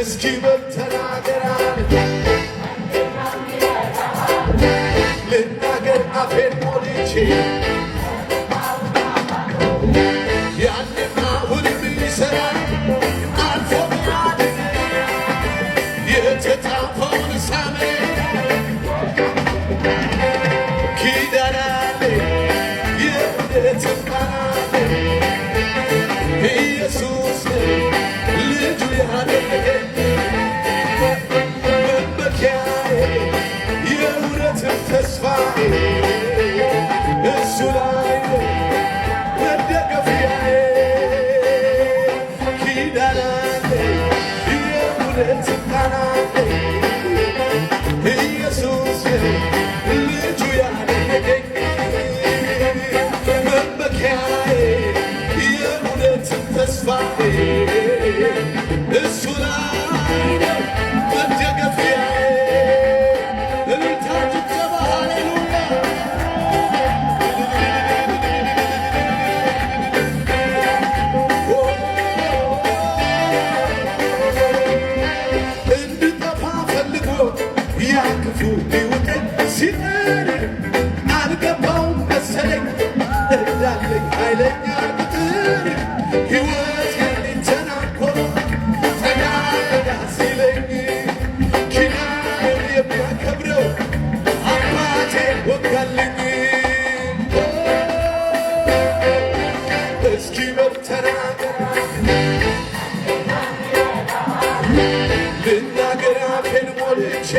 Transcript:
እስኪ በል ተናገር ልናገር አፌን ሞልቼ ያንና ሁሉም ይሠራል አልፎ ቢያድን የተጻፈውን ሳመኝ ኪዳን አለኝ የእውነትም ቃል አለኝ ኢየሱስ ልጁ ያደረገኝ መመኪያዬ የእውነትም ተስፋዬ እሱ ላይ መደገፊያዬ ኪዳን አለኝ የእውነትም ቃል አለኝ ኢየሱስ ልጁ ያደረገኝ መመኪያዬ የእውነትም ተስፋዬ እሱ ላይ መደገፊያዬ እልልታ ጭብጨባ ሃሌሉያ እንድጠፋ ፈልጎ ያ ክፉ ሊውጠኝ ሲጥር አልገባውም መሰለኝ እንዳለኝ ኃይለኛ ቅጥር ሕይወት የሚተናኮል ተናገዳ ሲለኝ ኪዳኑን የሚያከብረው አባቴ ወጋልኝ እስኪ በል ተናገር ልናገር አፌን ሞልቼ